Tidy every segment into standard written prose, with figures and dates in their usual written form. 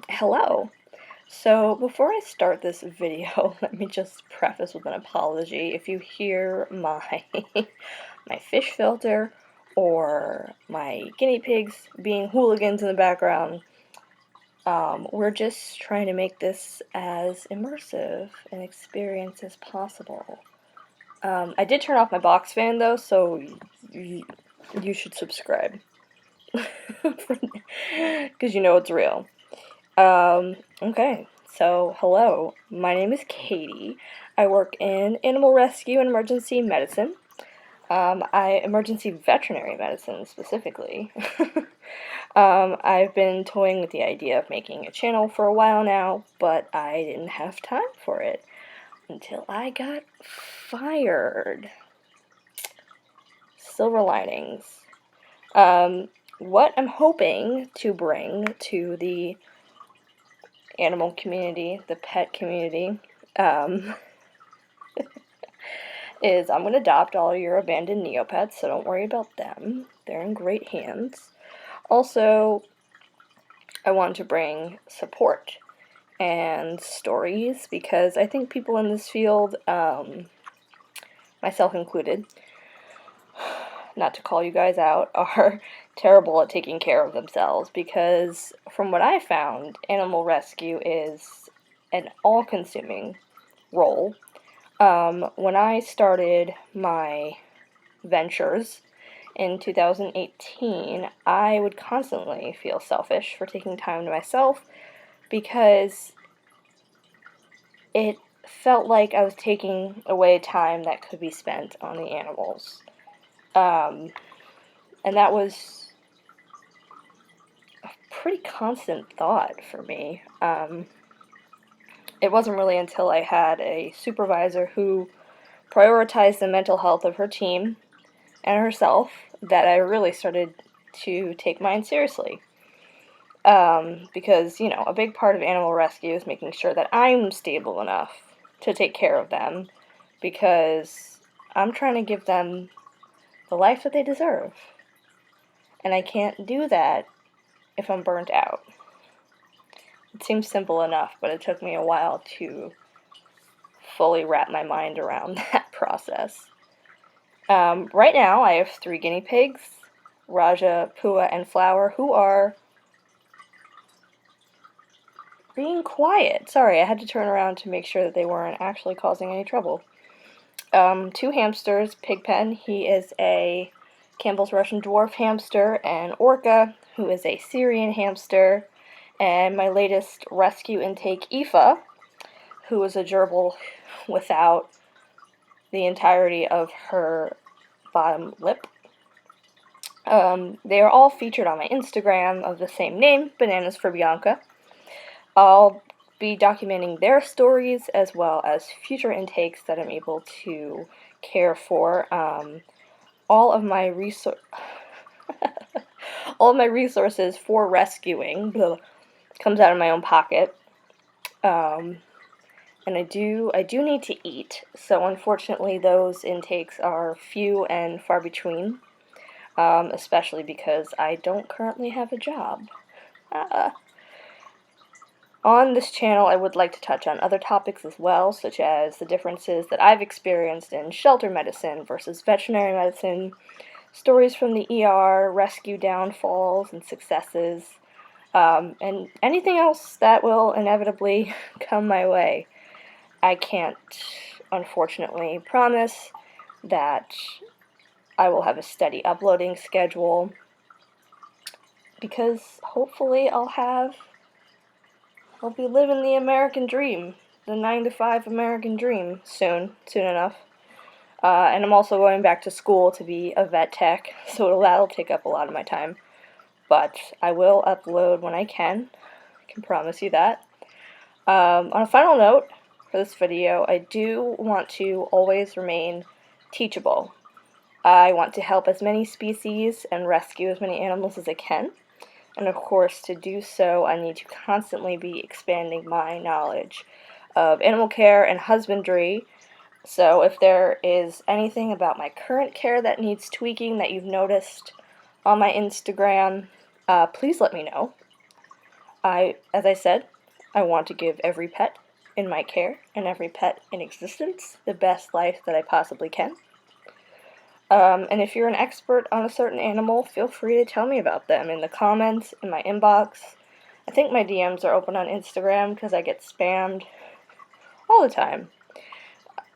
Hello. So before I start this video, let me just preface with an apology. If you hear my my fish filter or my guinea pigs being hooligans in the background, we're just trying to make this as immersive an experience as possible. I did turn off my box fan though, so you should subscribe because you know it's real. Okay, so hello, my name is Katie. I work in animal rescue and emergency medicine. Emergency veterinary medicine specifically. I've been toying with the idea of making a channel for a while now, but I didn't have time for it until I got fired. Silver linings. What I'm hoping to bring to the animal community, the pet community, is I'm going to adopt all your abandoned Neopets, so don't worry about them. They're in great hands. Also, I want to bring support and stories because I think people in this field, myself included, not to call you guys out, are terrible at taking care of themselves because from what I found, animal rescue is an all-consuming role. When I started my ventures in 2018, I would constantly feel selfish for taking time to myself because it felt like I was taking away time that could be spent on the animals. And that was a pretty constant thought for me. It wasn't really until I had a supervisor who prioritized the mental health of her team and herself that I really started to take mine seriously. Because, a big part of animal rescue is making sure that I'm stable enough to take care of them because I'm trying to give them the life that they deserve. And I can't do that if I'm burnt out. It seems simple enough, but it took me a while to fully wrap my mind around that process. Right now, I have 3 guinea pigs, Raja, Pua, and Flower, who are being quiet. Sorry, I had to turn around to make sure that they weren't actually causing any trouble. 2 hamsters, Pigpen, he is a Campbell's Russian dwarf hamster, and Orca, who is a Syrian hamster, and my latest rescue intake, Aoife, who is a gerbil without the entirety of her bottom lip. They are all featured on my Instagram of the same name, bananasforbianca. I'll be documenting their stories as well as future intakes that I'm able to care for. All of my resources for rescuing comes out of my own pocket. And I do need to eat, so unfortunately those intakes are few and far between, especially because I don't currently have a job. On this channel, I would like to touch on other topics as well, such as the differences that I've experienced in shelter medicine versus veterinary medicine, stories from the ER, rescue downfalls and successes, and anything else that will inevitably come my way. I can't, unfortunately, promise that I will have a steady uploading schedule because hopefully I'll be living the American dream, the 9-to-5 American dream soon enough. And I'm also going back to school to be a vet tech, so that'll take up a lot of my time. But I will upload when I can promise you that. On a final note, for this video, I do want to always remain teachable. I want to help as many species and rescue as many animals as I can. And of course, to do so, I need to constantly be expanding my knowledge of animal care and husbandry. So if there is anything about my current care that needs tweaking that you've noticed on my Instagram, please let me know. As I said, I want to give every pet in my care and every pet in existence the best life that I possibly can. And if you're an expert on a certain animal, feel free to tell me about them in the comments, in my inbox. I think my DMs are open on Instagram because I get spammed all the time.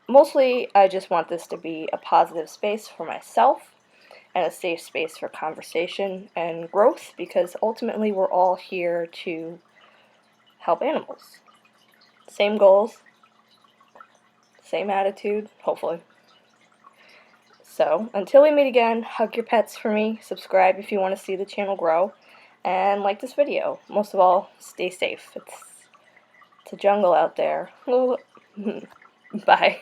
Mostly, I just want this to be a positive space for myself and a safe space for conversation and growth, because ultimately we're all here to help animals. Same goals, same attitude, hopefully. So, until we meet again, hug your pets for me, subscribe if you want to see the channel grow, and like this video. Most of all, stay safe. It's a jungle out there. Bye.